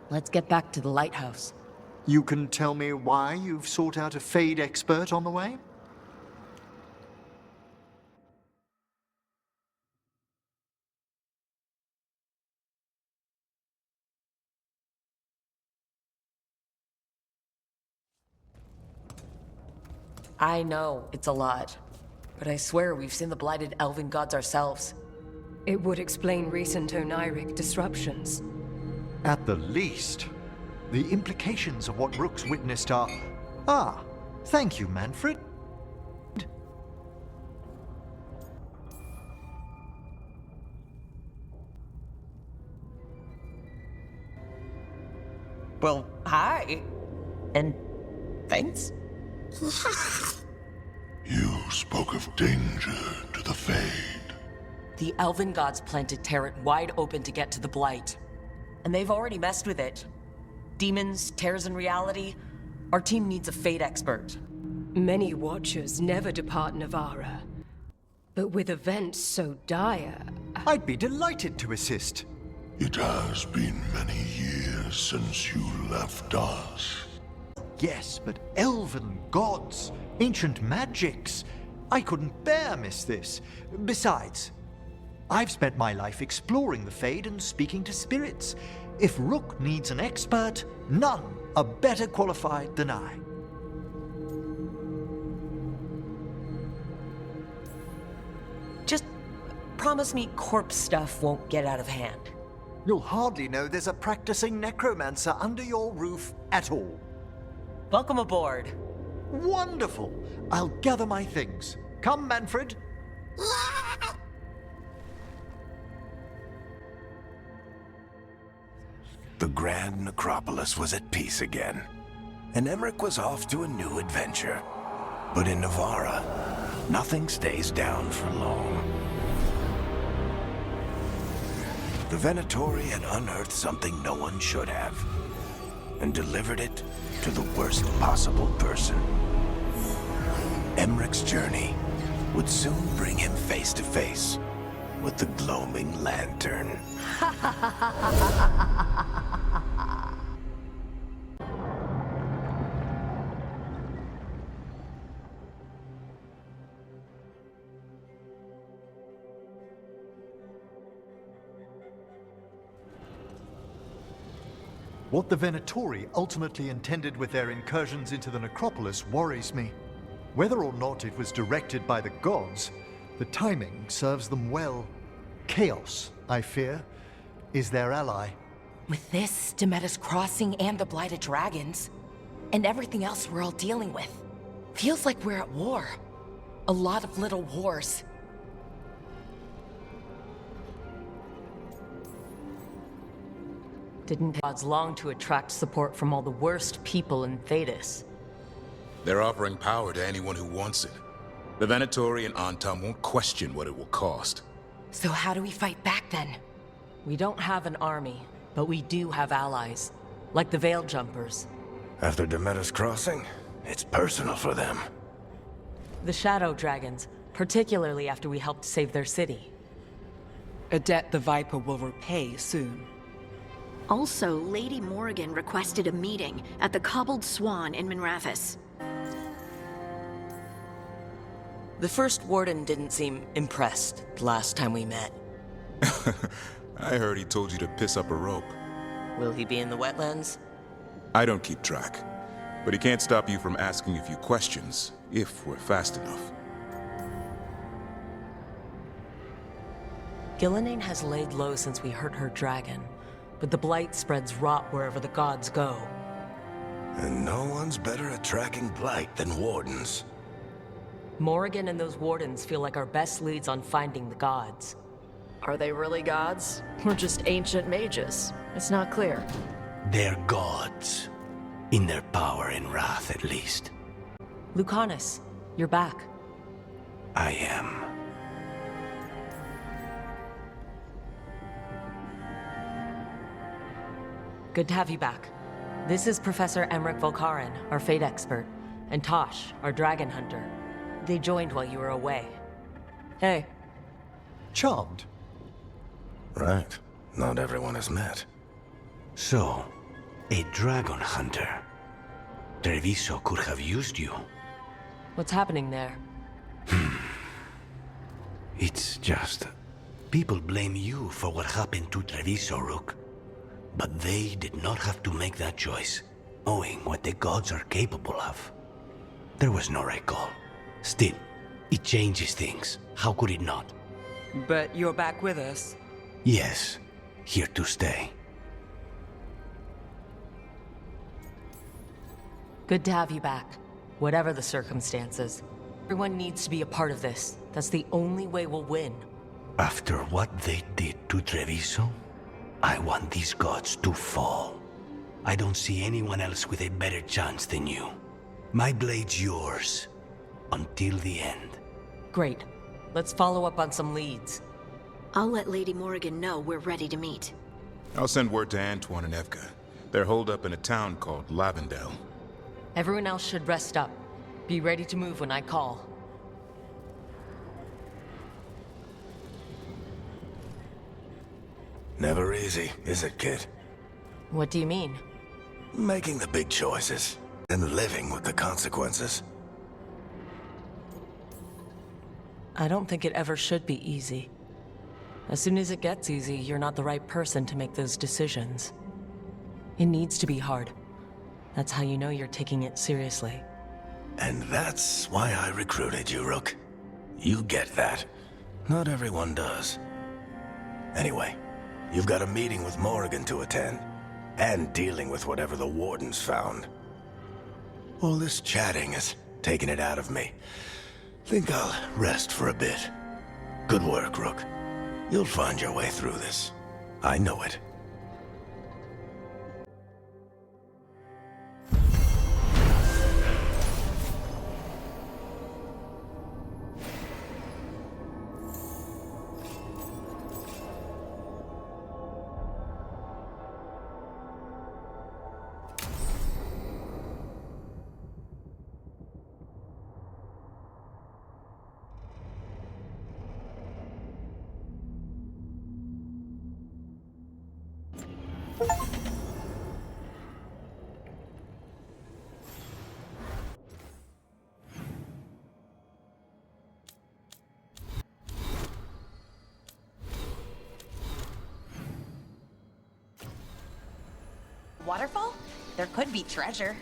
Let's get back to the lighthouse. You can tell me why you've sought out a Fade expert on the way? I know, it's a lot. But I swear we've seen the blighted elven gods ourselves. It would explain recent Oneiric disruptions. At the least, the implications of what Rook's witnessed are... Ah, thank you, Manfred. Well, hi. And thanks. You spoke of danger to the Fade. The elven gods planted Terran wide open to get to the Blight. And they've already messed with it. Demons, tears in reality. Our team needs a Fade expert. Many Watchers never depart Nevarra. But with events so dire... I'd be delighted to assist. It has been many years since you left us. Yes, but elven gods, ancient magics. I couldn't bear miss this. Besides, I've spent my life exploring the Fade and speaking to spirits. If Rook needs an expert, none are better qualified than I. Just promise me corpse stuff won't get out of hand. You'll hardly know there's a practicing necromancer under your roof at all. Welcome aboard. Wonderful! I'll gather my things. Come, Manfred. The Grand Necropolis was at peace again, and Aymeric was off to a new adventure. But in Nevarra, nothing stays down for long. The Venatori had unearthed something no one should have, and delivered it to the worst possible person. Aymeric journey would soon bring him face to face with the gloaming lantern. What the Venatori ultimately intended with their incursions into the necropolis worries me. Whether or not it was directed by the gods, the timing serves them well. Chaos, I fear, is their ally. With this, Demeter's Crossing and the Blighted Dragons, and everything else we're all dealing with, feels like we're at war. A lot of little wars. Didn't gods long to attract support from all the worst people in Thedas? They're offering power to anyone who wants it. The Venatori and Antum won't question what it will cost. So how do we fight back then? We don't have an army, but we do have allies, like the Veil Jumpers. After Demeter's Crossing, it's personal for them. The Shadow Dragons, particularly after we helped save their city. A debt the Viper will repay soon. Also, Lady Morrigan requested a meeting at the Cobbled Swan in Minrathous. The first Warden didn't seem impressed the last time we met. I heard he told you to piss up a rope. Will he be in the wetlands? I don't keep track, but he can't stop you from asking a few questions, if we're fast enough. Gillenane has laid low since we hurt her dragon, but the Blight spreads rot wherever the gods go. And no one's better at tracking Blight than Wardens. Morrigan and those Wardens feel like our best leads on finding the gods. Are they really gods? Or just ancient mages? It's not clear. They're gods. In their power and wrath, at least. Lucanus, you're back. I am. Good to have you back. This is Professor Aymeric Volkaren, our Fade expert, and Tosh, our dragon hunter. They joined while you were away. Hey. Charmed. Right. Not everyone has met. So, A dragon hunter. Treviso could have used you. What's happening there? It's just... people blame you for what happened to Treviso, Rook. But they did not have to make that choice, knowing what the gods are capable of. There was no right call. Still, it changes things. How could it not? But you're back with us. Yes, here to stay. Good to have you back, whatever the circumstances. Everyone needs to be a part of this. That's the only way we'll win. After what they did to Treviso, I want these gods to fall. I don't see anyone else with a better chance than you. My blade's yours, until the end. Great. Let's follow up on some leads. I'll let Lady Morrigan know we're ready to meet. I'll send word to Antoine and Evka. They're holed up in a town called Lavendel. Everyone else should rest up. Be ready to move when I call. Never easy, is it, kid? What do you mean? Making the big choices, and living with the consequences. I don't think it ever should be easy. As soon as it gets easy, you're not the right person to make those decisions. It needs to be hard. That's how you know you're taking it seriously. And that's why I recruited you, Rook. You get that. Not everyone does. Anyway, you've got a meeting with Morrigan to attend, and dealing with whatever the Wardens found. All this chatting has taken it out of me. Think I'll rest for a bit. Good work, Rook. You'll find your way through this. I know it. Waterfall? There could be treasure.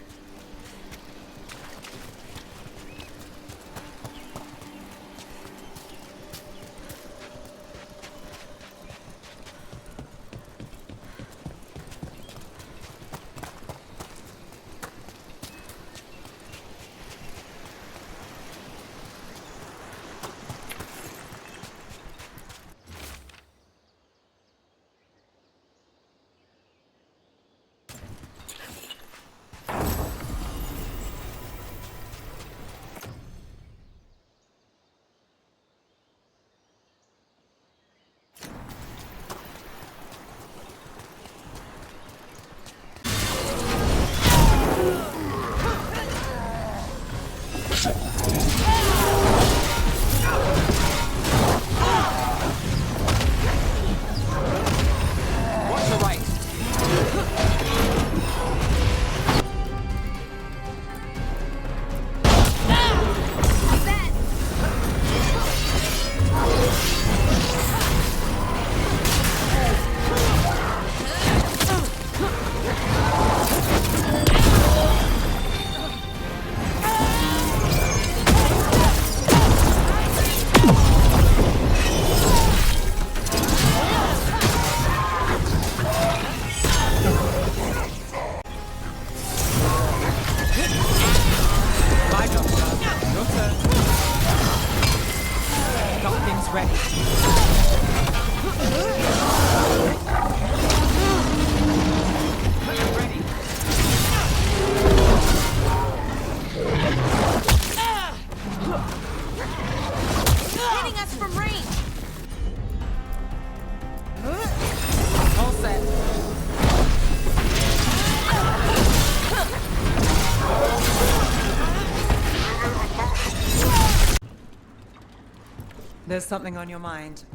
There's something on your mind.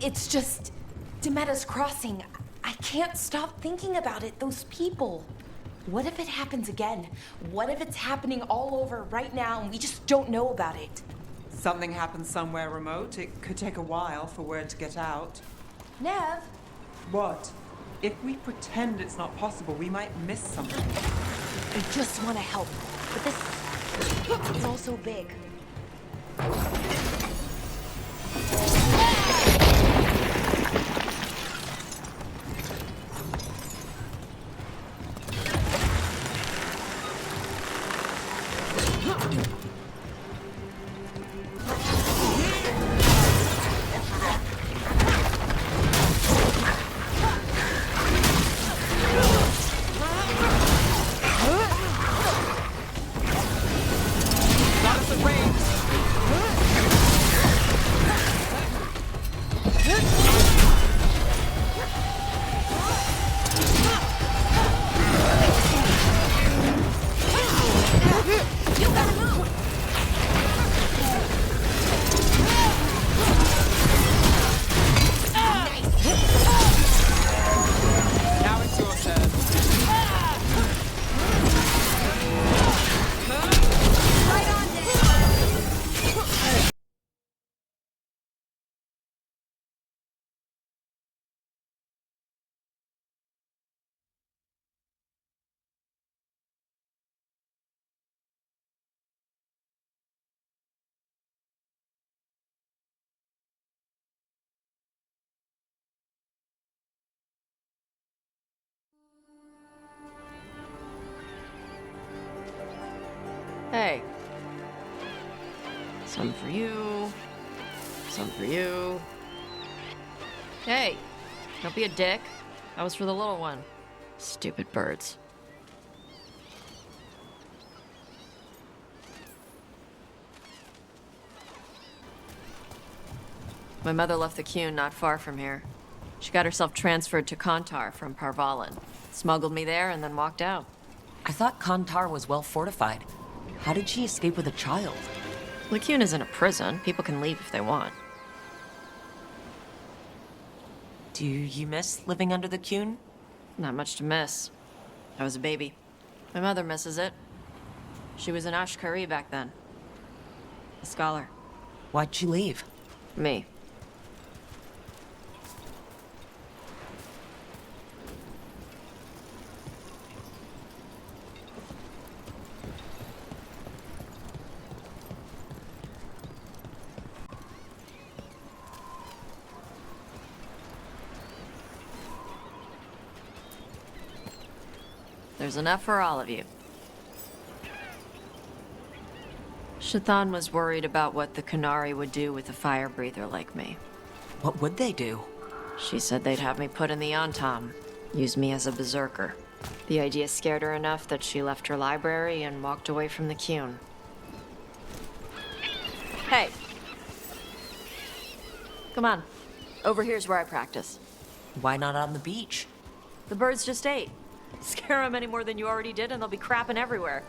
It's just... Demetta's crossing. I can't stop thinking about it. Those people. What if it happens again? What if it's happening all over right now and we just don't know about it? Something happens somewhere remote. It could take a while for word to get out. Nev? What? If we pretend it's not possible, we might miss something. I just want to help. But this is all so big. Hey. Some for you. Some for you. Hey, don't be a dick. That was for the little one. Stupid birds. My mother left the ᴑ not far from here. She got herself transferred to Kantar from Parvalin. Smuggled me there and then walked out. I thought Kantar was well fortified. How did she escape with a child? The ᴑ isn't a prison. People can leave if they want. Do you miss living under the ᴑ? Not much to miss. I was a baby. My mother misses it. She was an Ashkari back then. A scholar. Why'd she leave? Me. There's enough for all of you. Shathan was worried about what the Qunari would do with a fire breather like me. What would they do? She said they'd have me put in the Antam, use me as a berserker. The idea scared her enough that she left her library and walked away from the ᴑ. Hey! Come on. Over here's where I practice. Why not on the beach? The birds just ate. Scare them any more than you already did and they'll be crapping everywhere.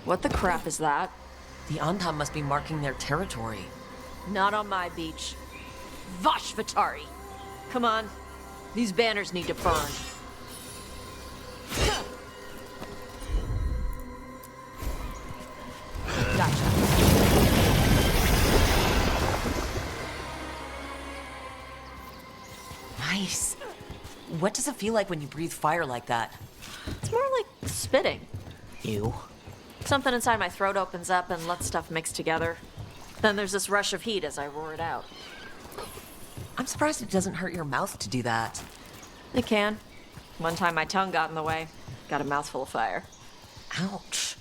What the crap is that? The Antam must be marking their territory. Not on my beach. Vashvatari! Come on. These banners need to burn. Gotcha. Nice. What does it feel like when you breathe fire like that? It's more like spitting. Ew. Something inside my throat opens up and lets stuff mix together. Then there's this rush of heat as I roar it out. I'm surprised it doesn't hurt your mouth to do that. It can. One time my tongue got in the way. Got a mouthful of fire. Ouch.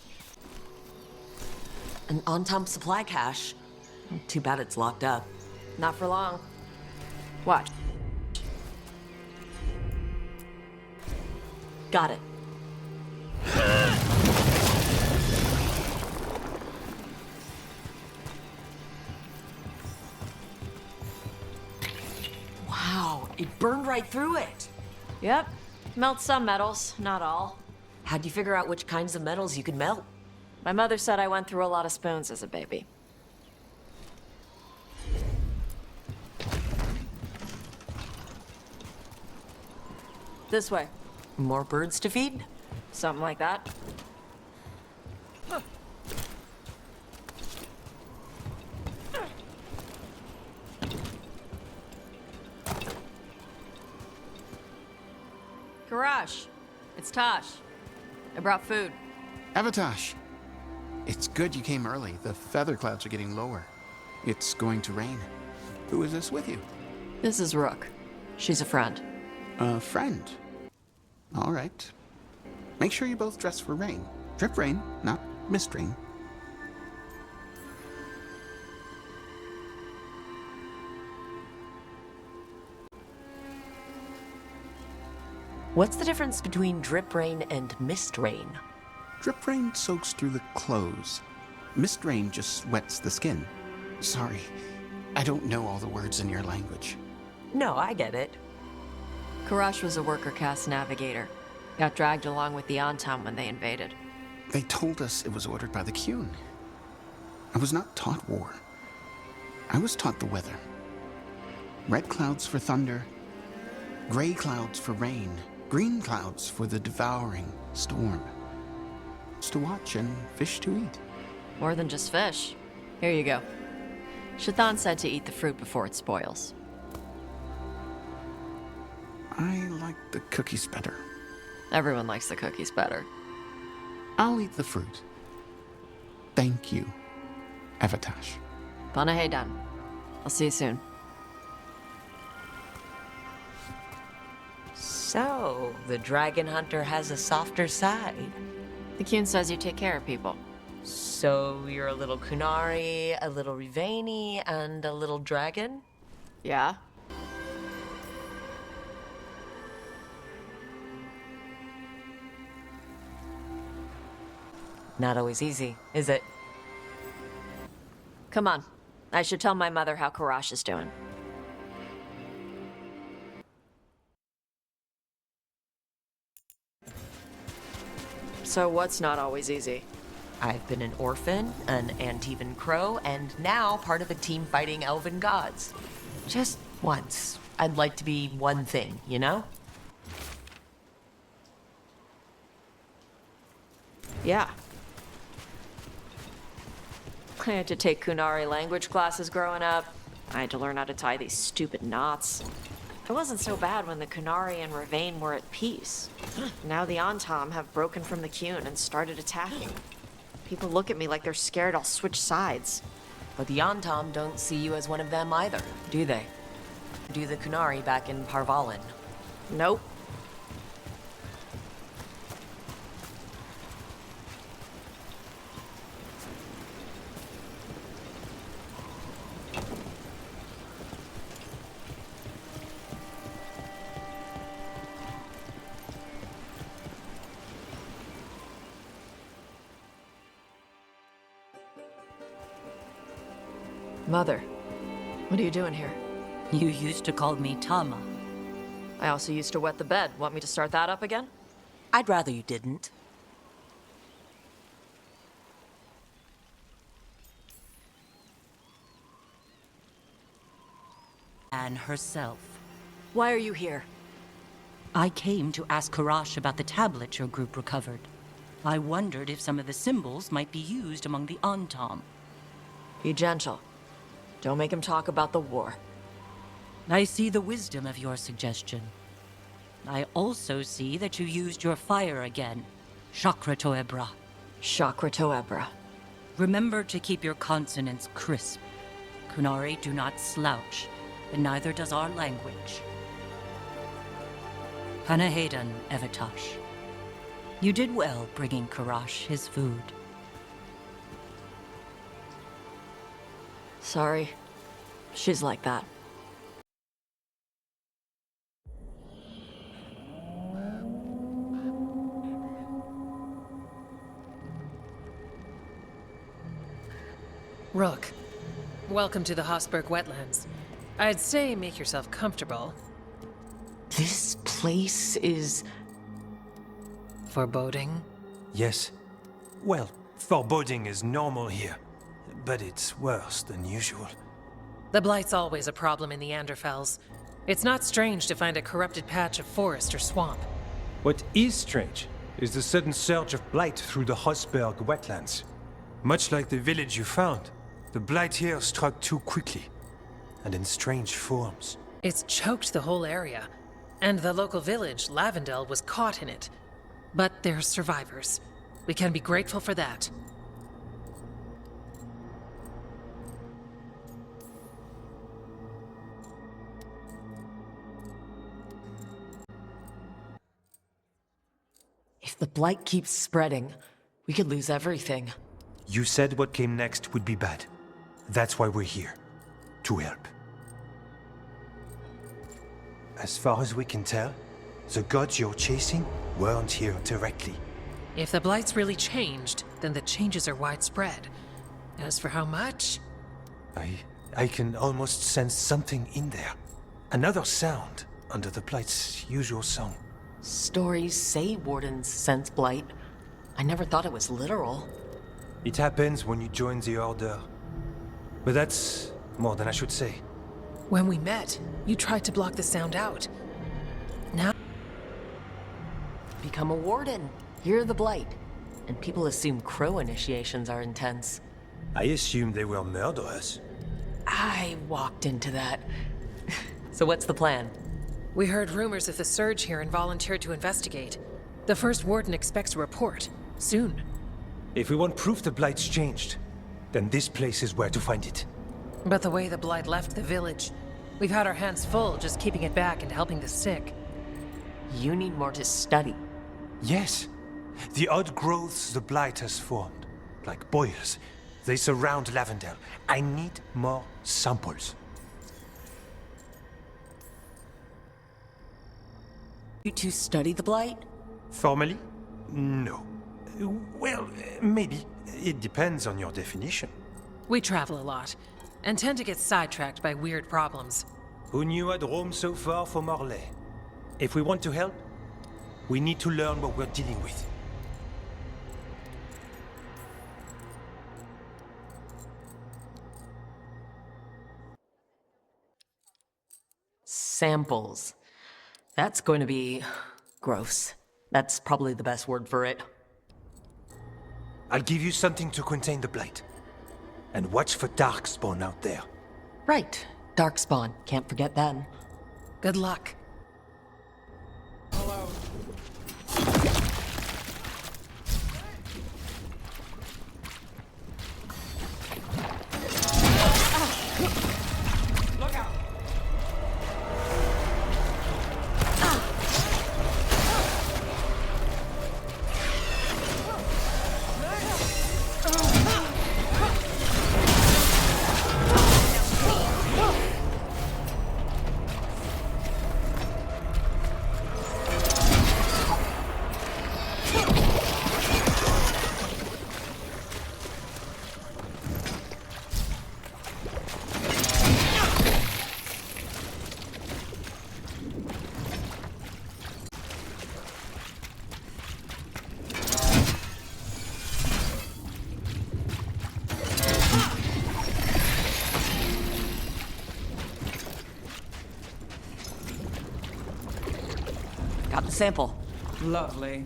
An Antam supply cache. Too bad it's locked up. Not for long. Watch. Got it. Wow, it burned right through it. Yep. Melt some metals, not all. How'd you figure out which kinds of metals you could melt? My mother said I went through a lot of spoons as a baby. This way. More birds to feed? Something like that. Karash, it's Tosh. I brought food. Avatosh, it's good you came early. The feather clouds are getting lower. It's going to rain. Who is this with you? This is Rook. She's a friend. A friend? All right. Make sure you both dress for rain. Drip rain, not mist rain. What's the difference between drip rain and mist rain? Drip rain soaks through the clothes. Mist rain just wets the skin. Sorry, I don't know all the words in your language. No, I get it. Karash was a worker caste navigator. Got dragged along with the Antam when they invaded. They told us it was ordered by the ᴑ. I was not taught war. I was taught the weather. Red clouds for thunder, gray clouds for rain, green clouds for the devouring storm. It's to watch and fish to eat. More than just fish. Here you go. Shathan said to eat the fruit before it spoils. I like the cookies better. Everyone likes the cookies better. I'll eat the fruit. Thank you, Avatosh. Panahedan. I'll see you soon. So, the dragon hunter has a softer side. The ᴑ says you take care of people. So, you're a little Kunari, a little Rivaini, and a little dragon? Yeah? Not always easy, is it? Come on. I should tell my mother how Karash is doing. So what's not always easy? I've been an orphan, an Antivan crow, and now part of a team fighting elven gods. Just once, I'd like to be one thing, you know? Yeah. I had to take Kunari language classes growing up. I had to learn how to tie these stupid knots. It wasn't so bad when the Kunari and Ravane were at peace. Now the Antam have broken from the ᴑ and started attacking. People look at me like they're scared I'll switch sides. But the Antam don't see you as one of them either, do they? Do the Kunari back in Parvalin? Nope. Mother, what are you doing here? You used to call me Tama. I also used to wet the bed. Want me to start that up again? I'd rather you didn't. And herself. Why are you here? I came to ask Karash about the tablet your group recovered. I wondered if some of the symbols might be used among the Antam. Be gentle. Don't make him talk about the war. I see the wisdom of your suggestion. I also see that you used your fire again. Chakra Toebra. Chakra Toebra. Remember to keep your consonants crisp. Kunari do not slouch, and neither does our language. Panahedan, Avatosh. You did well bringing Karash his food. Sorry. She's like that. Rook, welcome to the Hossberg wetlands. I'd say make yourself comfortable. This place is... foreboding? Yes. Well, foreboding is normal here, but it's worse than usual. The Blight's always a problem in the Anderfels. It's not strange to find a corrupted patch of forest or swamp. What is strange is the sudden surge of blight through the Hossberg wetlands. Much like the village you found, the blight here struck too quickly, and in strange forms. It's choked the whole area, and the local village, Lavendel, was caught in it. But they're survivors. We can be grateful for that. If the blight keeps spreading, we could lose everything. You said what came next would be bad. That's why we're here. To help. As far as we can tell, the gods you're chasing weren't here directly. If the Blight's really changed, then the changes are widespread. As for how much? I can almost sense something in there. Another sound under the Blight's usual song. Stories say Wardens sense blight. I never thought it was literal. It happens when you join the Order. But that's more than I should say. When we met, you tried to block the sound out. Now... Become a Warden. Hear the blight. And people assume crow initiations are intense. I assumed they were murderers. I walked into that. So what's the plan? We heard rumors of the surge here and volunteered to investigate. The first Warden expects a report. Soon. If we want proof the Blight's changed, then this place is where to find it. But the way the Blight left the village, we've had our hands full just keeping it back and helping the sick. You need more to study. Yes. The odd growths the Blight has formed, like boils, they surround Lavendel. I need more samples. You two study the blight? Formally? No. Well, maybe. It depends on your definition. We travel a lot, and tend to get sidetracked by weird problems. Who knew I'd roam so far from Orlais? If we want to help, we need to learn what we're dealing with. Samples. That's going to be... gross. That's probably the best word for it. I'll give you something to contain the blight. And watch for Darkspawn out there. Right. Darkspawn. Can't forget them. Good luck. Hello. Look out! Got the sample. Lovely.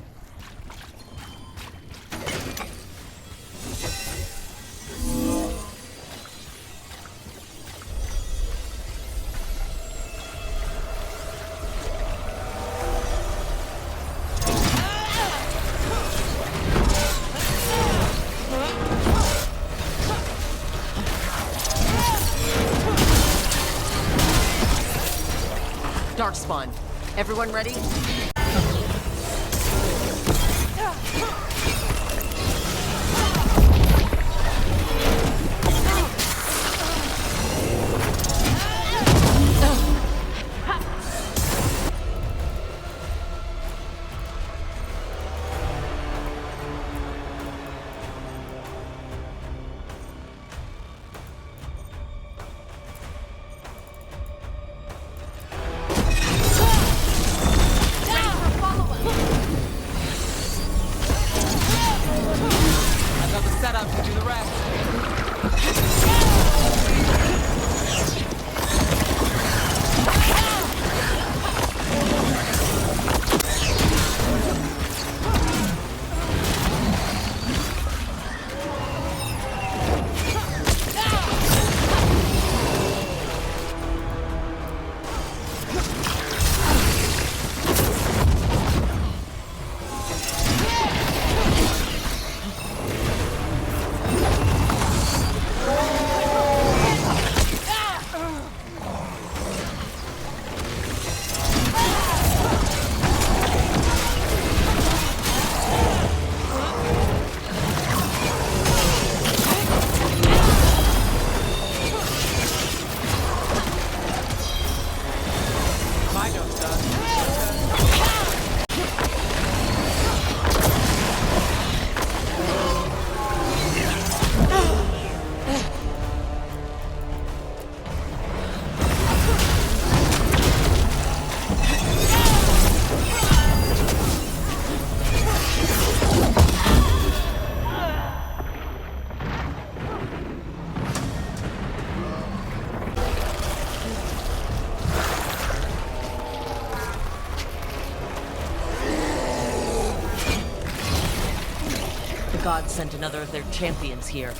Darkspawn. Everyone ready? gods sent another of their champions here.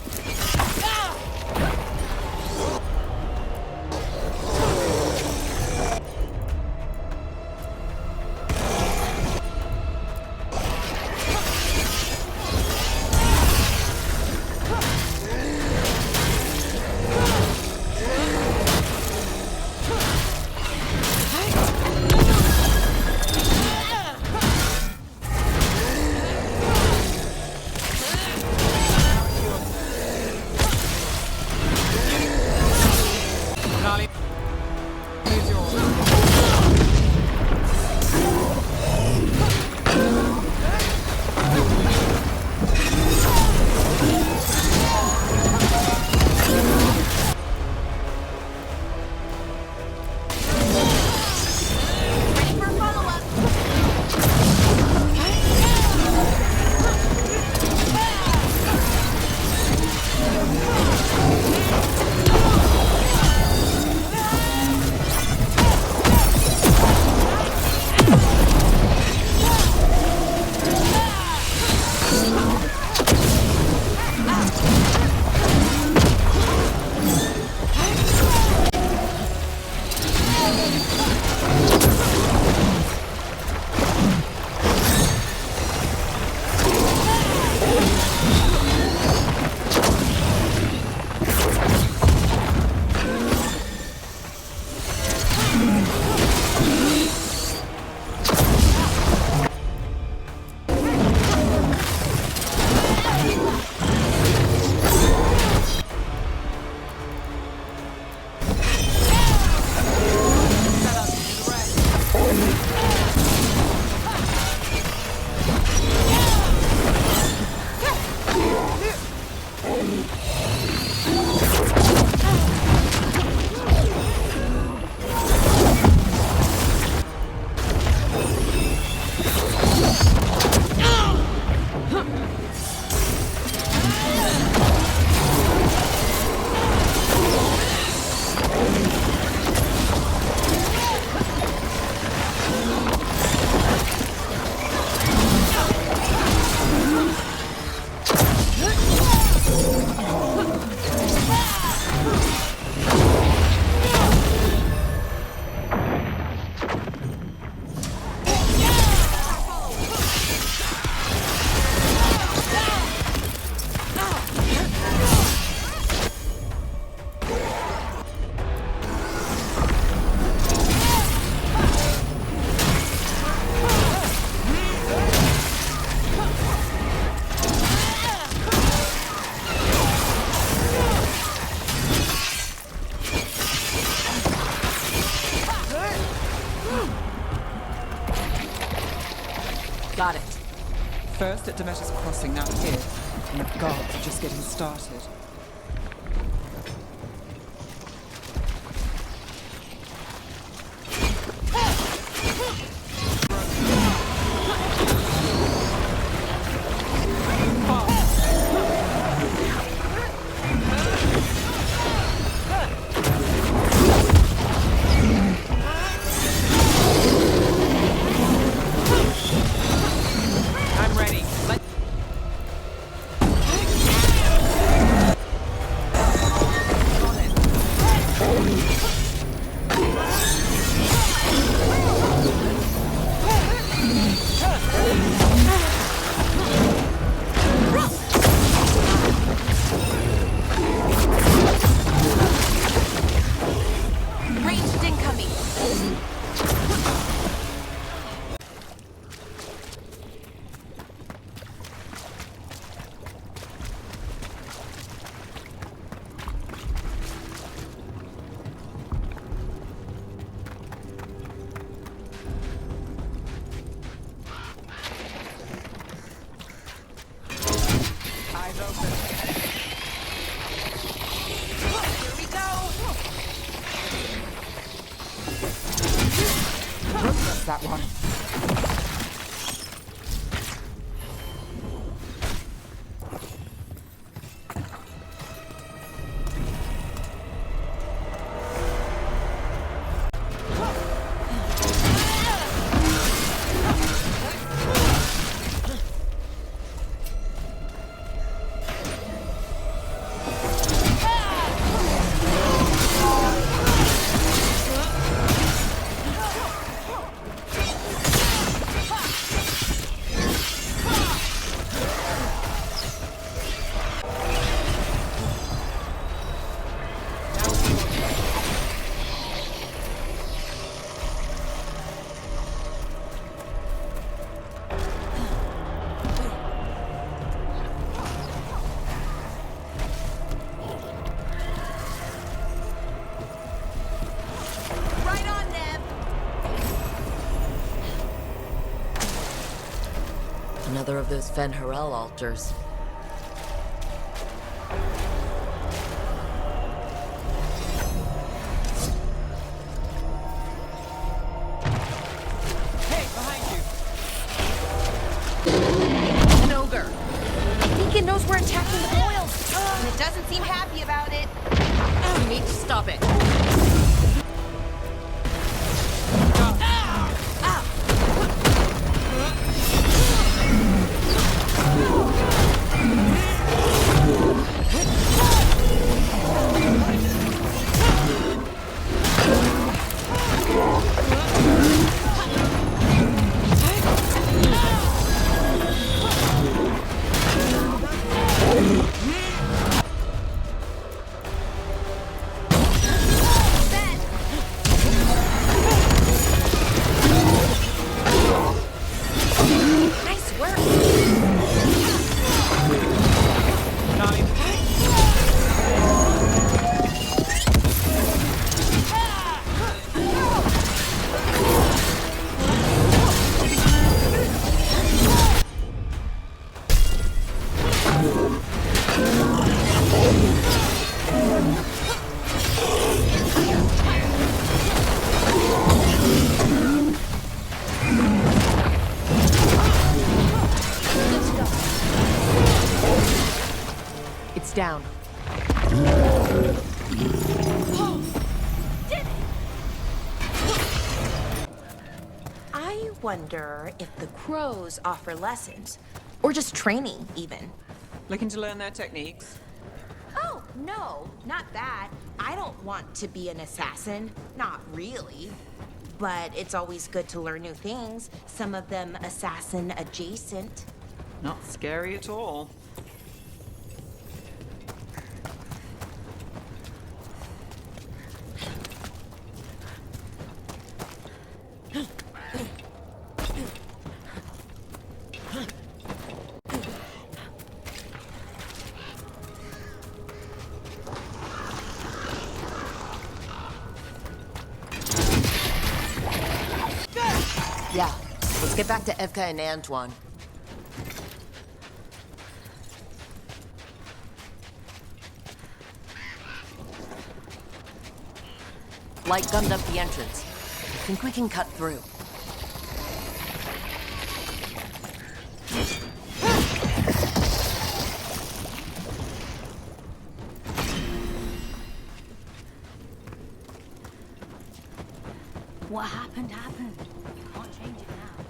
Got it. First at Demeter's Crossing, now here. And the gods are just getting started. That one. another of those ᴅᴏဣᴛ altars. Hey, behind you! An ogre. I think it knows we're attacking the boils, and it doesn't seem happy about it. We need to stop it. It's down. I wonder if the crows offer lessons, or just training, even. Looking to learn their techniques? Oh, no, not that. I don't want to be an assassin. Not really. But it's always good to learn new things, some of them assassin adjacent. Not scary at all. Yeah, let's get back to Evka and Antoine. Light gummed up the entrance. Think we can cut through. What happened, happened. Can't change it now.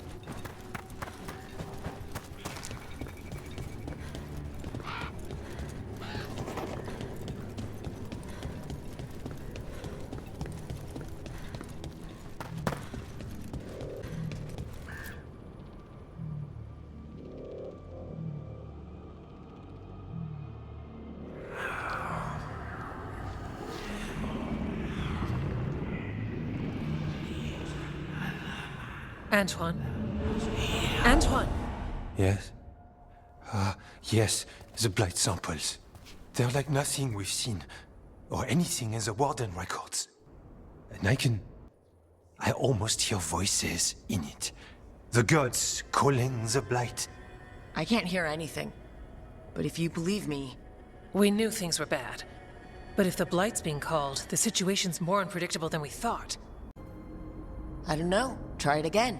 Antoine? Antoine! Yes? Yes, the blight samples. They're like nothing we've seen, or anything in the Warden records. And I almost hear voices in it. The gods calling the blight. I can't hear anything. But if you believe me... We knew things were bad. But if the blight's being called, the situation's more unpredictable than we thought. I don't know. Try it again.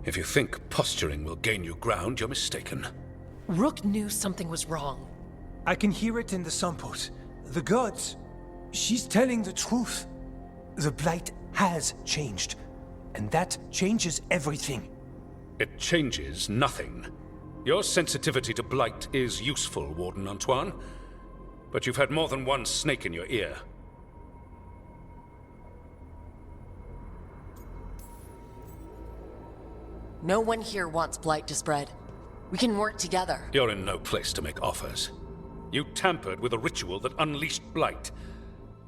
If you think posturing will gain you ground, you're mistaken. Rook knew something was wrong. I can hear it in the samples. The gods. She's telling the truth. The blight has changed. And that changes everything. It changes nothing. Your sensitivity to blight is useful, Warden Antoine. But you've had more than one snake in your ear. No one here wants blight to spread. We can work together. You're in no place to make offers. You tampered with a ritual that unleashed blight.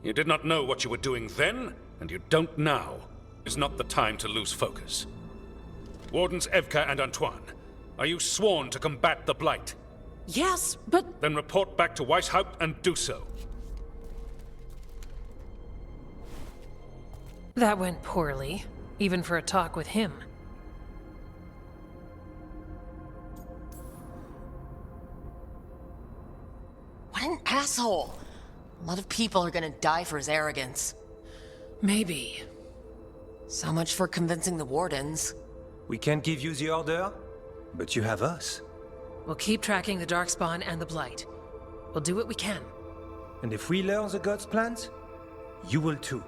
You did not know what you were doing then, and you don't now. It's not the time to lose focus. Wardens Evka and Antoine, are you sworn to combat the blight? Yes, but... Then report back to Weishaupt and do so. That went poorly, even for a talk with him. asshole. A lot of people are gonna die for his arrogance. Maybe. So much for convincing the Wardens. We can't give you the order, but you have us. We'll keep tracking the Darkspawn and the Blight. We'll do what we can. And if we learn the gods' plans, you will too.